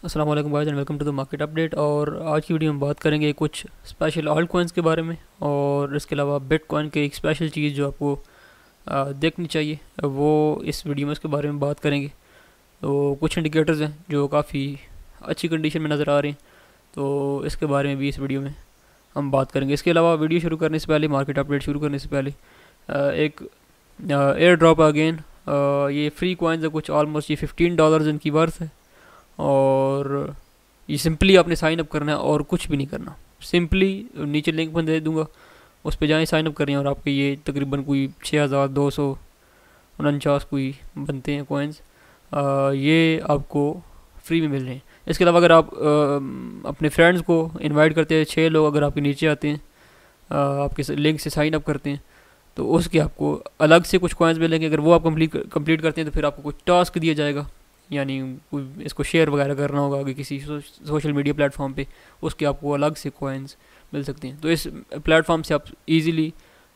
अस्सलाम वालेकुम guys and welcome to the market update. और आज की वीडियो में बात करेंगे कुछ स्पेशल ऑल्ट कॉइन्स के बारे में, और इसके अलावा बिटकॉइन के एक स्पेशल चीज़ जो आपको देखनी चाहिए वो इस वीडियो में उसके बारे में बात करेंगे। तो कुछ इंडिकेटर्स हैं जो काफ़ी अच्छी कंडीशन में नज़र आ रहे हैं, तो इसके बारे में भी इस वीडियो में हम बात करेंगे। इसके अलावा वीडियो शुरू करने से पहले, मार्केट अपडेट शुरू करने से पहले एक एयर ड्रॉप अगेन। ये फ्री कॉइन्स है कुछ, ऑलमोस्ट ये $15 इनकी वर्थ है। और ये सिंपली आपने साइन अप करना है और कुछ भी नहीं करना। सिंपली नीचे लिंक में दे दूंगा, उस पर जाएँ, साइन अप करें और आपके ये तकरीबन कोई 6249 कोई बनते हैं कॉइन्स, ये आपको फ्री में मिल रहे हैं। इसके अलावा अगर आप अपने फ्रेंड्स को इनवाइट करते हैं, 6 लोग अगर आपके नीचे आते हैं, आपके लिंक से साइन अप करते हैं, तो उसके आपको अलग से कुछ कॉइन्स मिलेंगे। अगर वो आप कंप्लीट करते हैं तो फिर आपको कुछ टास्क दिया जाएगा, यानी कोई इसको शेयर वगैरह करना होगा आगे किसी सोशल मीडिया प्लेटफॉर्म पे, उसके आपको अलग से कॉइन्स मिल सकते हैं। तो इस प्लेटफॉर्म से आप इजीली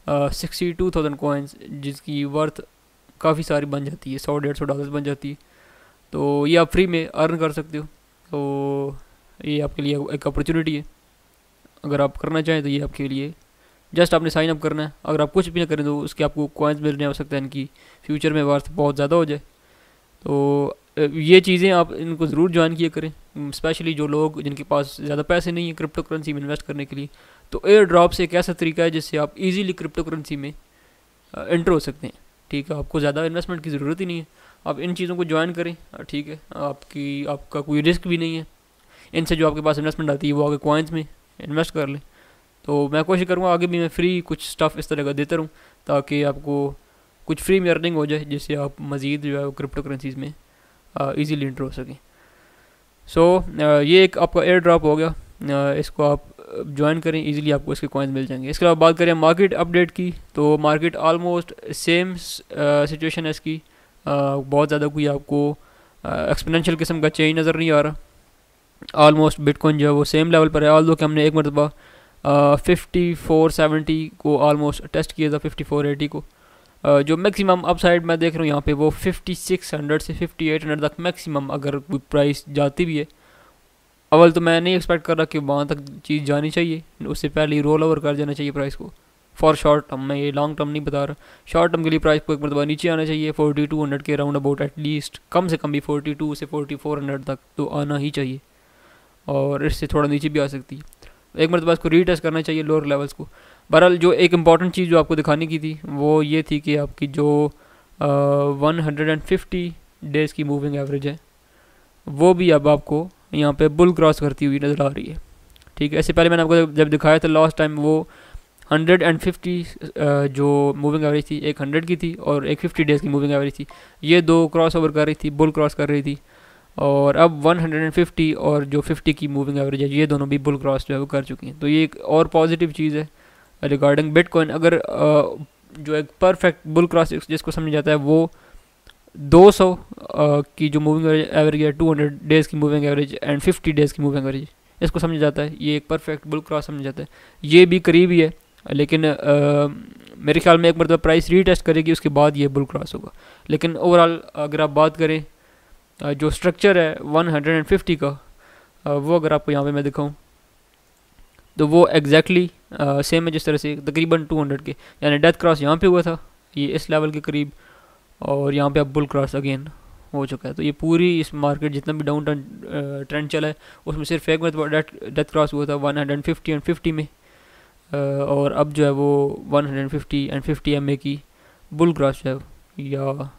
62,000 कॉइन्स, जिसकी वर्थ काफ़ी सारी बन जाती है, $100-150 बन जाती है, तो ये आप फ्री में अर्न कर सकते हो। तो ये आपके लिए एक अपॉर्चुनिटी है, अगर आप करना चाहें तो ये आपके लिए जस्ट आपने साइन अप करना है। अगर आप कुछ भी ना करें तो उसके आपको कॉइन्स मिलने हो सकता है इनकी फ्यूचर में वर्थ बहुत ज़्यादा हो जाए। तो ये चीज़ें आप इनको ज़रूर ज्वाइन किया करें, स्पेशली जो लोग जिनके पास ज़्यादा पैसे नहीं है क्रिप्टो करेंसी में इन्वेस्ट करने के लिए। तो एयर ड्रॉप से एक ऐसा तरीका है जिससे आप इजीली क्रिप्टो करेंसी में एंटर हो सकते हैं। ठीक है, आपको ज़्यादा इन्वेस्टमेंट की ज़रूरत ही नहीं है, आप इन चीज़ों को ज्वाइन करें। ठीक है, आपका कोई रिस्क भी नहीं है। इनसे जो आपके पास इन्वेस्टमेंट आती है वो आगे कॉइन्स में इन्वेस्ट कर लें। तो मैं कोशिश करूँगा आगे भी मैं फ्री कुछ स्टफ़ इस तरह का देता रहूँ, ताकि आपको कुछ फ्री में अर्निंग हो जाए, जिससे आप मज़ीद जो है क्रिप्टो करेंसीज़ में ईजीली इंटर हो सकें। सो ये एक आपका एयर ड्रॉप हो गया, इसको आप ज्वाइन करें, इजीली आपको इसके कॉइन्स मिल जाएंगे। इसके अलावा बात करें मार्केट अपडेट की, तो मार्केट ऑलमोस्ट सेम सिचुएशन है इसकी। बहुत ज़्यादा कोई आपको एक्सपोनेंशियल किस्म का चेंज नज़र नहीं आ रहा। ऑलमोस्ट बिटकॉइन जो है वो सेम लेवल पर है, ऑल्दो कि हमने एक मरतबा 5470 को ऑलमोस्ट टेस्ट किया था, 5480 को। जो मैक्सिमम अपसाइड मैं देख रहा हूँ यहाँ पे वो 5600 से 5800 तक मैक्सिमम अगर कोई प्राइस जाती भी है। अव्वल तो मैं नहीं एक्सपेक्ट कर रहा कि वहाँ तक चीज़ जानी चाहिए, उससे पहले ही रोल ओवर कर जाना चाहिए प्राइस को फॉर शॉर्ट टर्म। मैं ये लॉन्ग टर्म नहीं बता रहा, शॉर्ट टर्म के लिए प्राइस को एक मरतबा नीचे आना चाहिए 4200 के राउंड अबाउट, एटलीस्ट कम से कम भी 42 से 4400 तक तो आना ही चाहिए, और इससे थोड़ा नीचे भी आ सकती है। एक मरतबा इसको रीटेस्ट करना चाहिए लोअर लेवल्स को। बहरहाल जो एक इम्पॉर्टेंट चीज़ जो आपको दिखाने की थी वो ये थी कि आपकी जो 150 डेज़ की मूविंग एवरेज है वो भी अब आपको यहाँ पे बुल क्रॉस करती हुई नज़र आ रही है। ठीक है, इससे पहले मैंने आपको जब दिखाया था लास्ट टाइम, वो 150 जो मूविंग एवरेज थी, एक 100 की थी और एक 50 डेज़ की मूविंग एवरेज थी, ये दो क्रॉस ओवर कर रही थी, बुल क्रॉस कर रही थी। और अब 150 और जो 50 की मूविंग एवरेज है, ये दोनों भी बुल क्रॉस जो है वो कर चुकी हैं। तो ये एक और पॉजिटिव चीज़ है रिगार्डिंग बिटकॉइन। अगर जो एक परफेक्ट बुल क्रॉस जिसको समझा जाता है वो 200 की जो मूविंग एवरेज है, 200 डेज़ की मूविंग एवरेज एंड 50 डेज़ की मूविंग एवरेज, इसको समझा जाता है, ये एक परफेक्ट बुल क्रॉस समझा जाता है। ये भी करीब ही है, लेकिन मेरे ख्याल में एक मरतबा प्राइस रीटेस्ट करेगी उसके बाद ये बुल क्रॉस होगा। लेकिन ओवरऑल अगर आप बात करें जो स्ट्रक्चर है 150 का, वो अगर आपको यहाँ पे मैं दिखाऊँ तो वो एग्जैक्टली सेम है जिस तरह से तकरीबन 200 के, यानी डेथ क्रॉस यहाँ पे हुआ था ये इस लेवल के करीब, और यहाँ पे अब बुल क्रॉस अगेन हो चुका है। तो ये पूरी इस मार्केट जितना भी डाउन ट्रेंड चला है उसमें सिर्फ एक मतलब डेथ क्रॉस हुआ था 150 एंड 50 में, और अब जो है वो 150 एंड 50 MA की बुल क्रॉस जो है या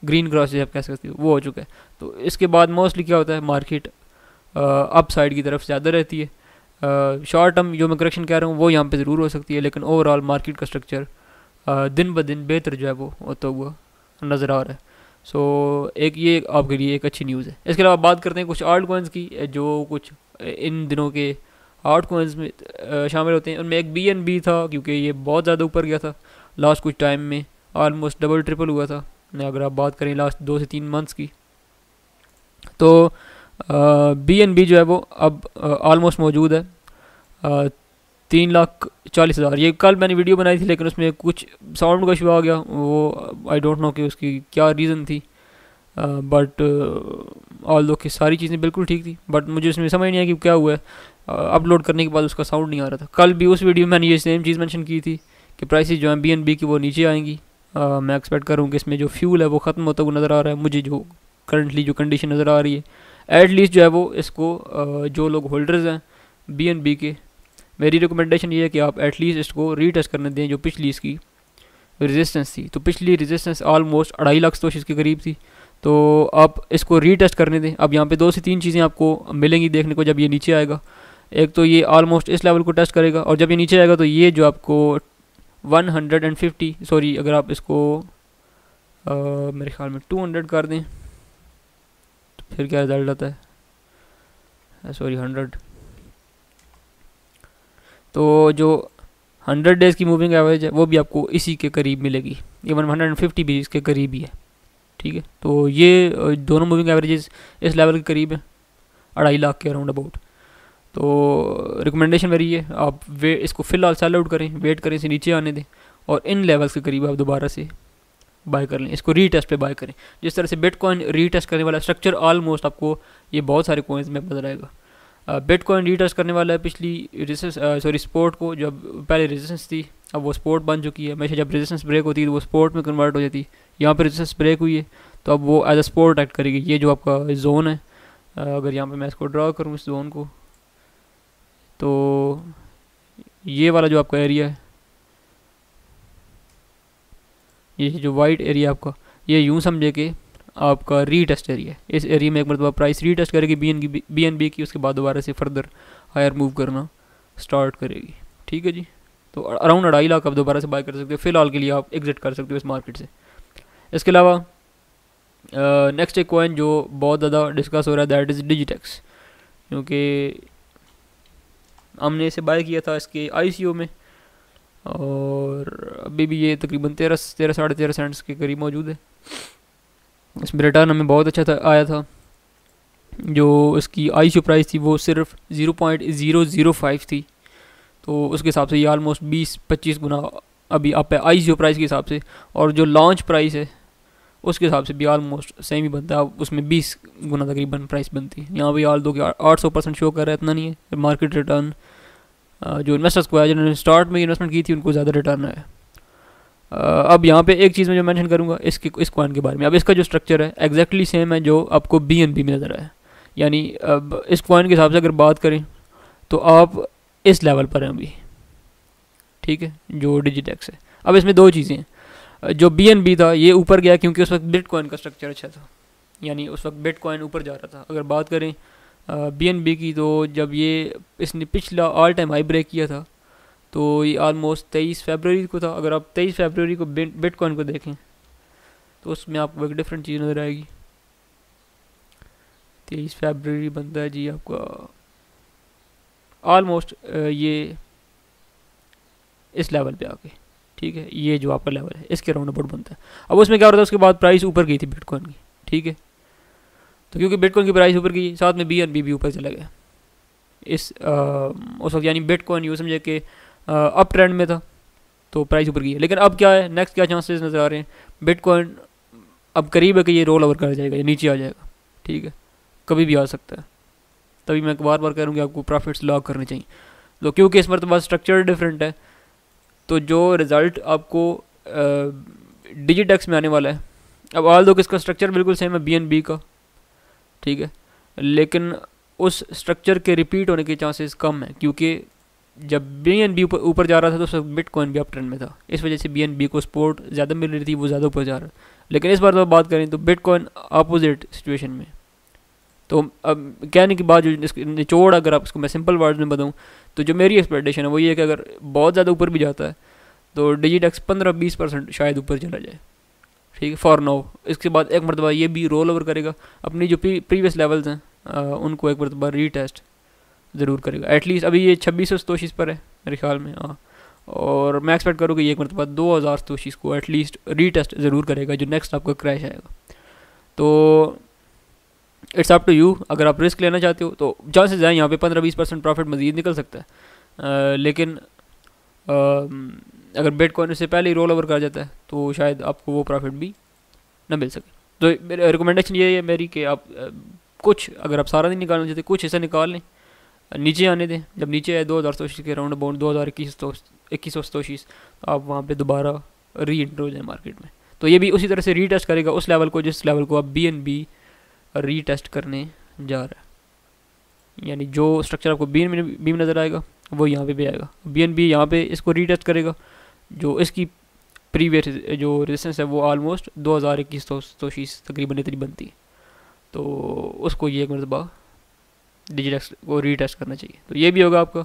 ग्रीन क्रॉस जो आप कह सकते हो वो हो चुका है। तो इसके बाद मोस्टली क्या होता है, मार्केट अप साइड की तरफ ज़्यादा रहती है। शॉर्ट टर्म जो मैं करेक्शन कह रहा हूँ वो यहाँ पे ज़रूर हो सकती है, लेकिन ओवरऑल मार्केट का स्ट्रक्चर दिन ब दिन बेहतर जो है वो होता हुआ नज़र आ रहा है। सो एक ये आपके लिए एक अच्छी न्यूज़ है। इसके अलावा बात करते हैं कुछ आल्ट कॉइन्स की, जो कुछ इन दिनों के आल्ट कॉइन्स में शामिल होते हैं। उनमें एक BNB था, क्योंकि ये बहुत ज़्यादा ऊपर गया था लास्ट कुछ टाइम में, ऑलमोस्ट डबल ट्रिपल हुआ था। अगर आप बात करें लास्ट 2 से 3 मंथ्स की, तो BNB जो है वो अब ऑलमोस्ट मौजूद है 3,40,000। ये कल मैंने वीडियो बनाई थी, लेकिन उसमें कुछ साउंड का इशू आ गया, वो आई डोंट नो कि उसकी क्या रीज़न थी, बट ऑल दो कि सारी चीज़ें बिल्कुल ठीक थी, बट मुझे उसमें समझ नहीं आया कि क्या हुआ है। अपलोड करने के बाद उसका साउंड नहीं आ रहा था। कल भी उस वीडियो में मैंने ये सेम चीज़ मेंशन की थी कि प्राइसेस जो हैं BNB की वो नीचे आएंगी। मैं एक्सपेक्ट करूँ कि इसमें जो फ्यूल है वो ख़त्म होता हुआ नज़र आ रहा है मुझे, जो करंटली जो कंडीशन नज़र आ रही है। एटलीस्ट जो है वो इसको जो लोग होल्डर्स हैं BNB के, मेरी रिकमेंडेशन ये है कि आप एटलीस्ट इसको रीटेस्ट करने दें जो पिछली इसकी रेजिस्टेंस थी। तो पिछली रेजिस्टेंस ऑलमोस्ट 2.5 लाख तोशिश के करीब थी, तो आप इसको रीटेस्ट करने दें। अब यहाँ पे 2 से 3 चीज़ें आपको मिलेंगी देखने को जब ये नीचे आएगा। एक तो ये ऑलमोस्ट इस लेवल को टेस्ट करेगा, और जब ये नीचे आएगा तो ये जो आपको 150 सॉरी अगर आप इसको मेरे ख्याल में 200 कर दें तो फिर क्या रिजल्ट आता है, सॉरी 100, तो जो 100 डेज़ की मूविंग एवरेज है वो भी आपको इसी के करीब मिलेगी, इवन 150 भी इसके करीब ही है। ठीक है, तो ये दोनों मूविंग एवरेजेस इस लेवल के करीब है, 2.5 लाख के अराउंड अबाउट। तो रिकमेंडेशन मेरी है आप इसको फ़िलहाल सेल आउट करें, वेट करें, इसे नीचे आने दें, और इन लेवल्स के करीब आप दोबारा से बाय कर लें, इसको रीटेस्ट पे बाय करें। जिस तरह से बिटकॉइन रीटेस्ट करने वाला स्ट्रक्चर ऑलमोस्ट आपको ये बहुत सारे कॉइन्स में नजर आएगा। बिटकॉइन रीटेस्ट करने वाला है पिछली सपोर्ट को, जब पहले रेजिस्टेंस थी अब वो सपोर्ट बन चुकी है। हमेशा जब रेजिस्टेंस ब्रेक होती है तो वो सपोर्ट में कन्वर्ट हो जाती है। यहाँ पर रेजिस्टेंस ब्रेक हुई है तो अब वो एज अ सपोर्ट एक्ट करेगी। ये जो आपका जोन है, अगर यहाँ पे मैं इसको ड्रा करूँ इस जोन को, तो ये वाला जो आपका एरिया है, ये जो वाइट एरिया आपका, ये यूँ समझे कि आपका रीटेस्ट एरिया है। इस एरिया में एक मरतबा प्राइस रीटेस्ट करेगी BNB की, उसके बाद दोबारा से फर्दर हायर मूव करना स्टार्ट करेगी। ठीक है जी, तो अराउंड 2.5 लाख आप दोबारा से बाय कर सकते हो। फिलहाल के लिए आप एग्जिट कर सकते हो इस मार्केट से। इसके अलावा नेक्स्ट एक कॉइन जो बहुत ज़्यादा डिस्कस हो रहा है दैट इज़ डिजिटेक्स, क्योंकि हमने इसे बाय किया था इसके ICO में, और अभी भी ये तकरीबन 13 साढ़े 13 सेंट्स के करीब मौजूद है। इसमें रिटर्न हमें बहुत अच्छा आया था। जो इसकी ICO प्राइस थी वो सिर्फ 0.005 थी, तो उसके हिसाब से ये आलमोस्ट 20-25 गुना अभी अप है ICO प्राइस के हिसाब से, और जो लॉन्च प्राइस है उसके हिसाब से भी आलमोस्ट सेम ही बनता है, उसमें 20 गुना तकरीबन प्राइस बनती है। यहाँ भी दो कि 800% शो कर रहा है, इतना नहीं है मार्केट रिटर्न। जो इन्वेस्टर्स को है जिन्होंने स्टार्ट में इन्वेस्टमेंट की थी उनको ज़्यादा रिटर्न है। अब यहाँ पे एक चीज़ मैं जो मेंशन करूँगा इस कॉइन के बारे में, अब इसका जो स्ट्रक्चर है एग्जैक्टली सेम है जो आपको BNB में नज़र आया है। यानी अब इस कॉइन के हिसाब से अगर बात करें तो आप इस लेवल पर हैं अभी। ठीक है, जो डिजिटेक्स है। अब इसमें 2 चीज़ें हैं, जो BNB था ये ऊपर गया क्योंकि उस वक्त बिटकॉइन का स्ट्रक्चर अच्छा था, यानी उस वक्त बिटकॉइन ऊपर जा रहा था। अगर बात करें BNB की, तो जब ये इसने पिछला ऑल टाइम हाई ब्रेक किया था तो ये आलमोस्ट 23 फरवरी को था। अगर आप 23 फरवरी को बिटकॉइन को देखें तो उसमें आपको एक डिफरेंट चीज़ नज़र आएगी। 23 फरवरी बनता है जी आपका ऑलमोस्ट ये इस लेवल पे आके। ठीक है, ये जो आपका लेवल है इसके राउंड अबाउट बनता है। अब उसमें क्या हो रहा था, उसके बाद प्राइस ऊपर गई थी बिटकॉइन की। ठीक है, तो क्योंकि बिटकॉइन की प्राइस ऊपर गई, साथ में BNB भी ऊपर चला गया उस वक्त, यानी बिटकॉइन यूँ समझे कि अप ट्रेंड में था तो प्राइस ऊपर गई है। लेकिन अब क्या है, नेक्स्ट क्या चांसेस नज़र आ रहे हैं, बिटकॉइन अब करीब है कि ये रोल ओवर कर जाएगा, ये नीचे आ जाएगा। ठीक है, कभी भी आ सकता है। तभी मैं बार बार कह रहा हूँ कि आपको प्रॉफिट्स लॉक करने चाहिए। तो क्योंकि इस मरतबा स्ट्रक्चर डिफरेंट है, तो जो रिज़ल्ट आपको डिजिटेक्स में आने वाला है, अब ऑल दो इसका स्ट्रक्चर बिल्कुल सेम है BNB का। ठीक है, लेकिन उस स्ट्रक्चर के रिपीट होने के चांसेस कम हैं, क्योंकि जब BNB ऊपर जा रहा था तो उस वक्त बिटकॉइन भी अप ट्रेंड में था, इस वजह से BNB को सपोर्ट ज़्यादा मिल रही थी, वो ज़्यादा ऊपर जा रहा है। लेकिन इस बार तो बात करें तो बिटकॉइन अपोजिट सिचुएशन में। तो अब कहने की बात जो निचोड़, अगर आप इसको मैं सिंपल वर्ड्स में बताऊँ तो जो मेरी एक्सपेक्टेशन है वो ये है कि अगर बहुत ज़्यादा ऊपर भी जाता है तो डिजिटेक्स 15-20% शायद ऊपर चला जाए। ठीक है, फॉर नाउ। इसके बाद एक मरतबा ये भी रोल ओवर करेगा, अपनी जो प्रीवियस लेवल्स हैं उनको एक मरतबा रीटेस्ट ज़रूर करेगा। एटलीस्ट अभी ये 2600 सतोशीस पर है मेरे ख्याल में, हाँ, और मैं एक्सपेक्ट करूँ कि ये एक मरतबा 2000 सतोशीस को एटलीस्ट रीटेस्ट ज़रूर करेगा, जो नेक्स्ट आपका क्रैश आएगा। तो इट्स अप टू यू, अगर आप रिस्क लेना चाहते हो तो चांसेस हैं यहाँ पे 15-20% प्रॉफिट मज़ीद निकल सकता है। लेकिन अगर बिटकॉइन इससे पहले ही रोल ओवर कर जाता है तो शायद आपको वो प्रॉफिट भी ना मिल सके। तो रिकमेंडेशन ये है मेरी कि आप कुछ अगर आप सारा नहीं निकालना चाहते कुछ हिस्सा निकाल लें, नीचे आने दें। जब नीचे आए 2000 के अराउंड अबाउट 2100 तो आप वहाँ पे दोबारा री एंटर हो जाए मार्केट में। तो ये भी उसी तरह से रीटेस्ट करेगा उस लेवल को जिस लेवल को आप BNB रीटेस्ट करने जा रहा है। यानी जो स्ट्रक्चर आपको BNB में नज़र आएगा वो यहाँ पे भी आएगा। BNB यहाँ पे इसको रीटेस्ट करेगा, जो इसकी प्रीवियस जो रेजिस्टेंस है वो ऑलमोस्ट 2100 तकरीबन इतनी बनती है। तो उसको ये एक मरतबा डिजिटेक्स को रीटेस्ट करना चाहिए। तो ये भी होगा आपका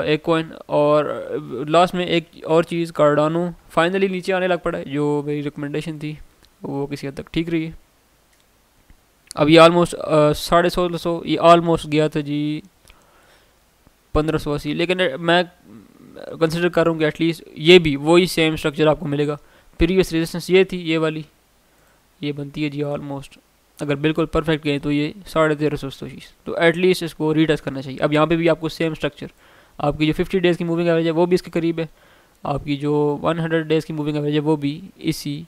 एक कॉइन। और लास्ट में एक और चीज़, कार्डानो फाइनली नीचे आने लग पड़ा है। जो मेरी रिकमेंडेशन थी वो किसी हद तक ठीक रही है। अब ये ऑलमोस्ट 1650, ये ऑलमोस्ट गया था जी 1580, लेकिन मैं कंसिडर कर रहा हूँ कि एटलीस्ट ये भी वही सेम स्ट्रक्चर आपको मिलेगा। प्रीवियस रेजिस्टेंस ये थी, ये वाली ये बनती है जी ऑलमोस्ट, अगर बिल्कुल परफेक्ट गए तो ये 1350। तो एटलीस्ट इसको रीटेस्ट करना चाहिए। अब यहाँ पे भी आपको सेम स्ट्रक्चर, आपकी जो 50 डेज़ की मूविंग एवरेज है वो भी इसके करीब है, आपकी जो 100 डेज़ की मूविंग एवरेज है वो भी इसी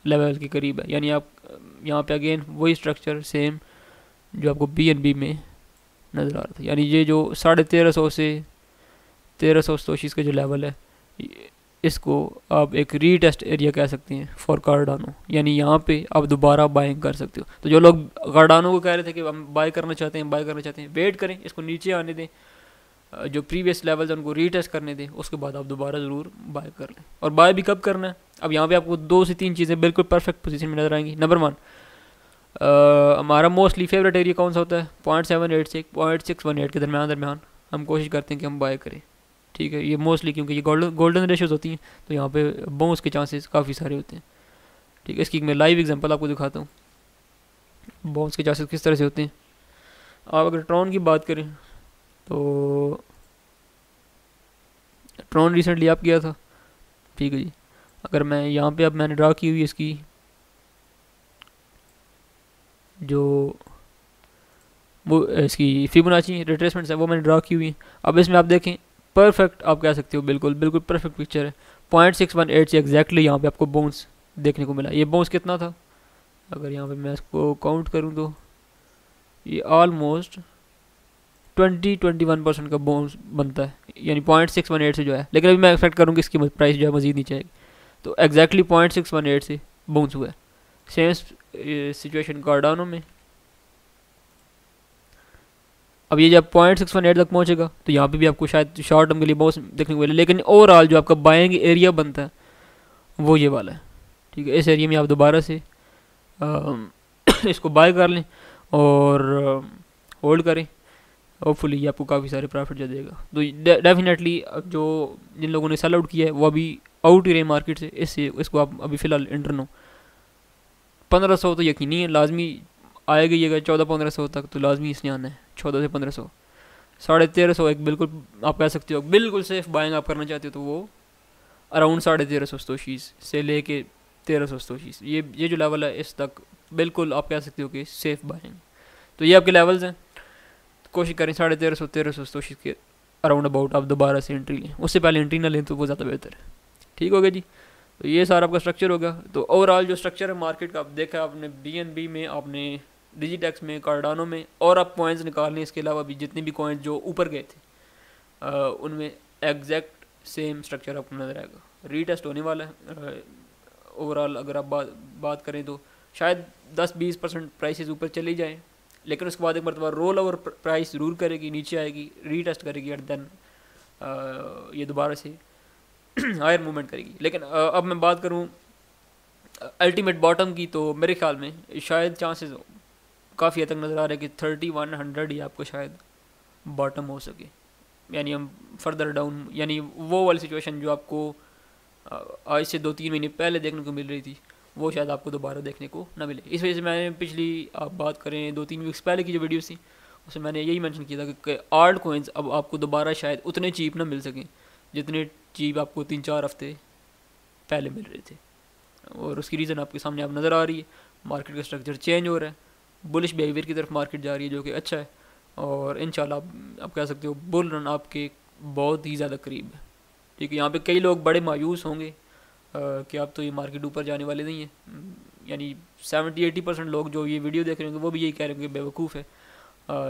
लेवल के करीब है। यानी आप यहाँ पे अगेन वही स्ट्रक्चर सेम जो आपको BNB में नज़र आ रहा था। यानी ये जो 1350 से 1380 का जो लेवल है, इसको आप एक रीटेस्ट एरिया कह सकते हैं फॉर कार्डानो। यानी यहाँ पे आप दोबारा बाइंग कर सकते हो। तो जो लोग कार्डानो को कह रहे थे कि हम बाय करना चाहते हैं, वेट करें, इसको नीचे आने दें, जो प्रीवियस लेवल्स हैं उनको रीटेस्ट करने दें, उसके बाद आप दोबारा ज़रूर बाय कर लें। और बाय भी कब करना है? अब यहाँ पे आपको 2 से 3 चीज़ें बिल्कुल परफेक्ट पोजीशन में नजर आएंगी। नंबर 1, हमारा मोस्टली फेवरेट एरिया कौन सा होता है? 0.786 से 0.618 के दरमियान हम कोशिश करते हैं कि हम बाय करें। ठीक है, ये मोस्टली क्योंकि ये गोल्डन रेशियोज होती हैं तो यहाँ पे बाउंस के चांसेस काफ़ी सारे होते हैं। ठीक है, इसकी मैं लाइव एग्जांपल आपको दिखाता हूँ बाउंस के चांसेस किस तरह से होते हैं। आप अगर ट्रॉन की बात करें तो ट्रॉन रिसेंटली आप किया था। ठीक है जी, अगर मैं यहाँ पे अब मैंने ड्रा की हुई इसकी जो वो इसकी फिबोनाची रिट्रेसमेंट्स है वो मैंने ड्रा की हुई है। अब इसमें आप देखें परफेक्ट, आप कह सकते हो बिल्कुल परफेक्ट पिक्चर है। 0.618 से एग्जैक्टली यहाँ पे आपको बाउंस देखने को मिला। ये बाउंस कितना था? अगर यहाँ पे मैं इसको काउंट करूँ तो ये ऑलमोस्ट 20-21% का बाउंस बनता है, यानी 0.618 से जो है। लेकिन अभी मैं एक्सपेक्ट करूँ कि इसकी प्राइस जो है मज़ीद नीचे आएगी। तो एग्जैक्टली 0.618 से बाउंस हुआ है। सेम सिचुएशन कार्डानो में। अब ये जब 0.618 तक पहुंचेगा तो यहाँ पे भी आपको शायद शॉर्ट टर्म के लिए बहुत देखने को मिले, लेकिन ओवरऑल जो आपका बाइंग एरिया बनता है वो ये वाला है। ठीक है, इस एरिया में आप दोबारा से इसको बाय कर लें और होल्ड करें। होपफुली ये आपको काफ़ी सारे प्रॉफिट जो देगा। तो डेफिनेटली जो जिन लोगों ने सेल आउट किया है वो अभी आउट ही रहे मार्केट से, इसको आप अभी फ़िलहाल एंटर नो। 1500 तो यकीनी है लाजमी आएगा ही, अगर 1400-1500 तक तो लाजमी इसने आना है। 1400 से 1500, 1350 एक बिल्कुल आप कह सकते हो बिल्कुल सेफ बाइंग आप करना चाहते हो तो वो अराउंड 1350 से लेके 1380 ये जो लेवल है इस तक बिल्कुल आप कह सकते हो कि सेफ बाइंग। तो ये आपके लेवल्स हैं। तो कोशिश करें 1350-1380 के अराउंड अबाउट आप दोबारा से एंट्री लें, उससे पहले एंट्री ना लें तो वो ज़्यादा बेहतर है। ठीक हो गया जी, तो ये सारा आपका स्ट्रक्चर होगा। तो ओवरऑल जो स्ट्रक्चर है मार्केट का आप देखा आपने, BNB में, आपने डिजिटेक्स में, कार्डानो में, और आप कॉइन्स निकाल लें। इसके अलावा भी जितने भी कॉइन्स जो ऊपर गए थे उनमें एग्जैक्ट सेम स्ट्रक्चर आपको नजर आएगा। रीटेस्ट होने वाला है। ओवरऑल अगर आप बात करें तो शायद 10-20% प्राइसेस ऊपर चली जाएँ, लेकिन उसके बाद एक मरतबा रोल ओवर प्राइस ज़रूर करेगी, नीचे आएगी, रीटेस्ट करेगी एंड देन ये दोबारा से हायर मूवमेंट करेगी। लेकिन अब मैं बात करूँ अल्टीमेट बॉटम की तो मेरे ख्याल में शायद चांसेस काफ़ी हद तक नज़र आ रहा है कि 3100 ही आपको शायद बॉटम हो सके। यानी हम फर्दर डाउन, यानी वो वाली सिचुएशन जो आपको आज से 2-3 महीने पहले देखने को मिल रही थी वो शायद आपको दोबारा देखने को ना मिले। इस वजह से मैंने पिछली आप बात करें 2-3 वीक्स पहले की जो वीडियोस थी उसमें मैंने यही मेंशन किया था कि आल्ट कॉइन्स अब आपको दोबारा शायद उतने चीप ना मिल सकें जितने चीप आपको 3-4 हफ्ते पहले मिल रहे थे। और उसकी रीज़न आपके सामने आप नज़र आ रही है, मार्केट का स्ट्रक्चर चेंज हो रहा है, बुलिश बिहेवियर की तरफ मार्केट जा रही है जो कि अच्छा है। और इंशाल्लाह आप कह सकते हो बुल रन आपके बहुत ही ज़्यादा करीब है। ठीक है, यहाँ पे कई लोग बड़े मायूस होंगे कि अब तो ये मार्केट ऊपर जाने वाले नहीं है, यानी 70-80% लोग जो ये वीडियो देख रहे होंगे वो भी यही कह रहे होंगे बेवकूफ़ है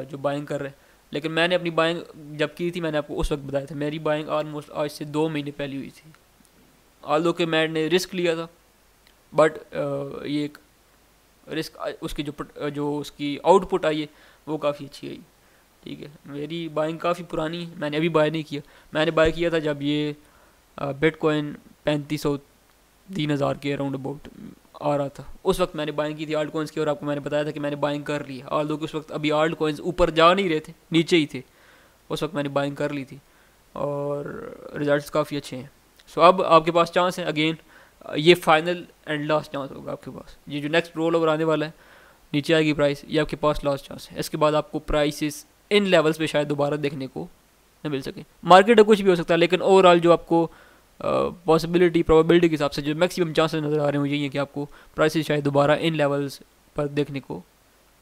जो बाइंग कर रहे हैं। लेकिन मैंने अपनी बाइंग जब की थी मैंने आपको उस वक्त बताया था, मेरी बाइंग ऑलमोस्ट आज से 2 महीने पहले हुई थी। ऑल्दो कि मैंने रिस्क लिया था, बट ये एक रिस्क उसकी जो उसकी आउटपुट आई है वो काफ़ी अच्छी आई। ठीक है, मेरी बाइंग काफ़ी पुरानी है, मैंने अभी बाय नहीं किया। मैंने बाय किया था जब ये बिटकॉइन 3500-3000 के अराउंड अबाउट आ रहा था, उस वक्त मैंने बाइंग की थी आल्ट कॉइन्स की, और आपको मैंने बताया था कि मैंने बाइंग कर ली है। ऑल्दो कि उस वक्त अभी आल्ट कॉइन्स ऊपर जा नहीं रहे थे, नीचे ही थे, उस वक्त मैंने बाइंग कर ली थी और रिजल्ट्स काफ़ी अच्छे हैं। सो अब आपके पास चांस है अगेन, ये फाइनल एंड लास्ट चांस होगा आपके पास। ये जो नेक्स्ट रोल ओवर आने वाला है, नीचे आएगी प्राइस, ये आपके पास लास्ट चांस है। इसके बाद आपको प्राइसेस इन लेवल्स पे शायद दोबारा देखने को न मिल सके। मार्केट में कुछ भी हो सकता है, लेकिन ओवरऑल जो आपको पॉसिबिलिटी प्रोबेबिलिटी के हिसाब से जो मैक्सिमम चांसेस नज़र आ रहे हैं मुझे ये कि आपको प्राइसेस शायद दोबारा इन लेवल्स पर देखने को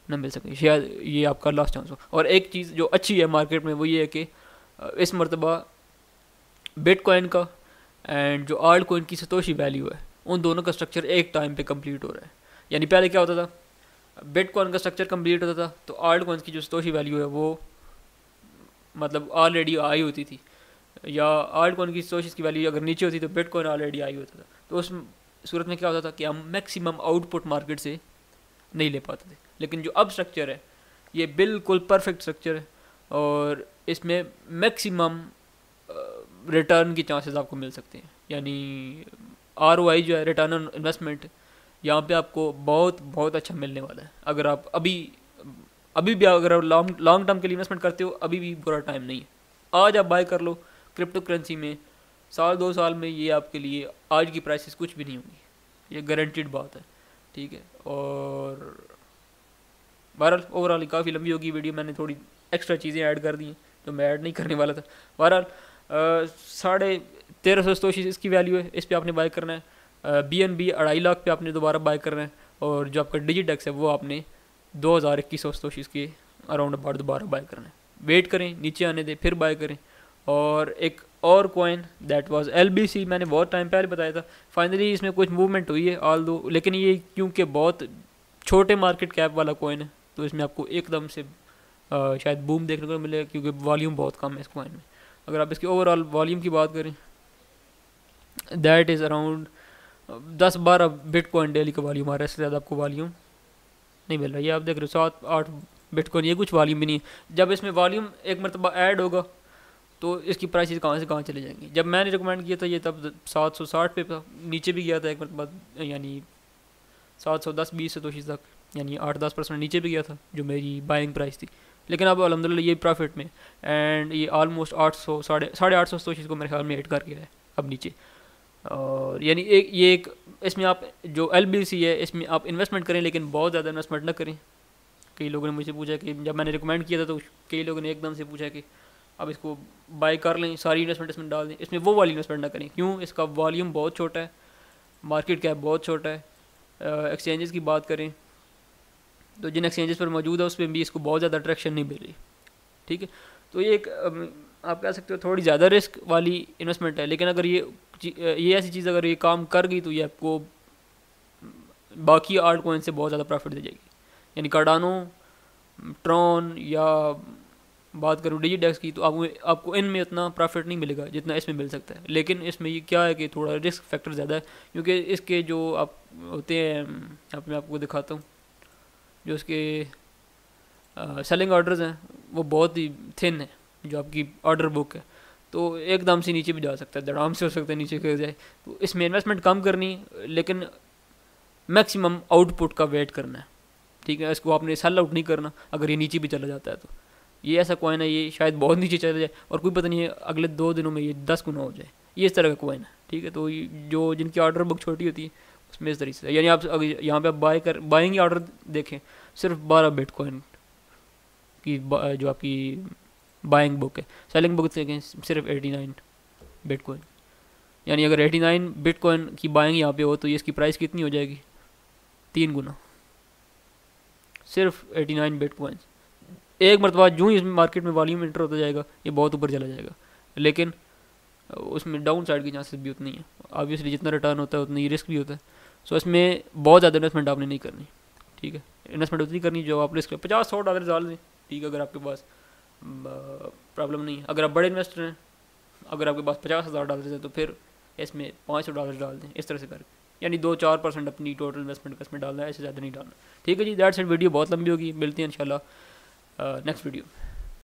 न मिल सके, शायद ये आपका लास्ट चांस हो। और एक चीज़ जो अच्छी है मार्केट में वो ये है कि इस मरतबा बिटकॉइन का एंड जो आल्ट कॉइन की सतोशी वैल्यू है, उन दोनों का स्ट्रक्चर एक टाइम पे कंप्लीट हो रहा है। यानी पहले क्या होता था, बिटकॉइन का स्ट्रक्चर कंप्लीट होता था तो आल्ट कॉइन की जो सतोशी वैल्यू है वो मतलब ऑलरेडी आई होती थी, या आल्ट कॉइन की सतोशी की वैल्यू अगर नीचे होती तो बिटकॉइन ऑलरेडी आई होता था। तो उस सूरत में क्या होता था कि हम मैक्सिमम आउटपुट मार्केट से नहीं ले पाते थे। लेकिन जो अब स्ट्रक्चर है ये बिल्कुल परफेक्ट स्ट्रक्चर है और इसमें मैक्सिमम रिटर्न की चांसेस आपको मिल सकते हैं। यानी ROI जो है, रिटर्न ऑन इन्वेस्टमेंट, यहाँ पे आपको बहुत बहुत अच्छा मिलने वाला है। अगर आप अभी भी अगर आप लॉन्ग टर्म के लिए इन्वेस्टमेंट करते हो, अभी भी बुरा टाइम नहीं है। आज आप बाय कर लो क्रिप्टो करेंसी में, 1-2 साल में ये आपके लिए आज की प्राइसेस कुछ भी नहीं होंगी, ये गारंटीड बात है। ठीक है, और बहरहाल ओवरऑल काफ़ी लंबी होगी वीडियो, मैंने थोड़ी एक्स्ट्रा चीज़ें ऐड कर दी हैं जो मैं ऐड नहीं करने वाला था। बहरहाल 1350 सतोशी इसकी वैल्यू है, इस पर आपने बाय करना है। BNB 2.5 लाख पे आपने दोबारा बाय करना है, और जो आपका डिजिटेक्स है वो आपने 2100 सतोशी के अराउंड अबाउट दोबारा बाय करना है। वेट करें, नीचे आने दें, फिर बाय करें। और एक और कॉइन दैट वाज LBC, मैंने बहुत टाइम पहले बताया था, फाइनली इसमें कुछ मूवमेंट हुई है ऑल्दो, लेकिन ये क्योंकि बहुत छोटे मार्केट कैप वाला कॉइन है तो इसमें आपको एकदम से शायद बूम देखने को मिलेगा, क्योंकि वॉल्यूम बहुत कम है इस कॉइन में। अगर आप इसकी ओवरऑल वॉल्यूम की बात करें that is around 10-12 bitcoin daily का वॉल्यूम आ रहा है, इससे ज़्यादा आपको वॉल्यूम नहीं मिल रहा है। ये आप देख रहे हो 7-8 बिटकॉइन, ये कुछ वॉल्यूम भी नहीं है। जब इसमें वॉल्यूम एक मरतबा ऐड होगा तो इसकी प्राइसेस कहाँ से कहाँ चले जाएंगी। जब मैंने रिकमेंड किया था ये तब 760 पे था, नीचे भी गया था एक मरतबा, यानी 710-20 सतोशी तक, यानी 8-10% नीचे भी गया था जो मेरी बाइंग प्राइस थी। लेकिन अब अल्हम्दुलिल्लाह ये प्रॉफिट में, एंड ये ऑलमोस्ट 800 850 सतोशी को मेरे ख्याल में ऐड कर गया है अब नीचे। और यानी एक इसमें आप जो LBC है इसमें आप इन्वेस्टमेंट करें, लेकिन बहुत ज़्यादा इन्वेस्टमेंट ना करें। कई लोगों ने मुझे पूछा कि जब मैंने रिकमेंड किया था तो कई लोगों ने एकदम से पूछा कि अब इसको बाय कर लें, सारी इन्वेस्टमेंट इसमें डाल दें। इसमें वो वाली इन्वेस्टमेंट ना करें, क्यों, इसका वॉल्यूम बहुत छोटा है, मार्केट कैप बहुत छोटा है। एक्सचेंजेस की बात करें तो जिन एक्सचेंजेस पर मौजूद है उस पर भी इसको बहुत ज़्यादा अट्रैक्शन नहीं मिल रही। ठीक है, तो ये एक आप कह सकते हो थोड़ी ज़्यादा रिस्क वाली इन्वेस्टमेंट है, लेकिन अगर ये ऐसी चीज़ अगर ये काम कर गई तो ये आपको बाकी आल्ट कॉइन से बहुत ज़्यादा प्रॉफिट दे जाएगी। यानी कार्डानो, ट्रॉन या बात करूँ डिजिटेक्स की तो आपको इनमें उतना प्रॉफिट नहीं मिलेगा जितना इसमें मिल सकता है। लेकिन इसमें ये क्या है कि थोड़ा रिस्क फैक्टर ज़्यादा है, क्योंकि इसके जो आप होते हैं, अब मैं आपको दिखाता हूँ, जो इसके सेलिंग ऑर्डर्स हैं वो बहुत ही थिन है। जो आपकी ऑर्डर बुक है तो एकदम से नीचे भी जा सकता है, धड़ाम से हो सकता है नीचे गिर जाए। तो इसमें इन्वेस्टमेंट कम करनी, लेकिन मैक्सिमम आउटपुट का वेट करना है। ठीक है, इसको आपने सेल आउट नहीं करना अगर ये नीचे भी चला जाता है तो। ये ऐसा कॉइन है, ये शायद बहुत नीचे चला जाए और कोई पता नहीं है अगले 2 दिनों में ये 10 गुना हो जाए, ये इस तरह का कॉइन है। ठीक है, तो जो जिनकी ऑर्डर बुक छोटी होती है उसमें इस तरीके से, यानी आप यहाँ पे आप बाइंग ऑर्डर देखें, सिर्फ 12 बिटकॉइन की जो आपकी बाइंग बुक है, सेलिंग बुक देखें सिर्फ 89 बिटकॉइन। यानी अगर 89 बिटकॉइन की बाइंग यहाँ पे हो तो ये इसकी प्राइस कितनी हो जाएगी, 3 गुना, सिर्फ 89 बिटकॉइन। एक मरतबा जो ही मार्केट में वॉल्यूम इंटर होता जाएगा ये बहुत ऊपर चला जाएगा, लेकिन उसमें डाउन साइड की चांसेस भी उतनी है। ऑब्वियसली जितना रिटर्न होता है उतनी रिस्क भी होता है। सो इसमें बहुत ज़्यादा इन्वेस्टमेंट आपने नहीं करनी, ठीक है। इन्वेस्टमेंट उतनी करनी जो आप रिस्क 50-100 डॉलर डाल दें, ठीक है, अगर आपके पास प्रॉब्लम नहीं है। अगर आप बड़े इन्वेस्टर हैं, अगर आपके पास 50,000 डॉलर है तो फिर इसमें 500 डॉलर डाल दें, इस तरह से करके, यानी 2-4% अपनी टोटल इन्वेस्टमेंट का इसमें डालना है, ऐसे ज़्यादा नहीं डालना, ठीक है जी। दैट्स इट, वीडियो बहुत लंबी होगी, मिलती है इंशाल्लाह नेक्स्ट वीडियो।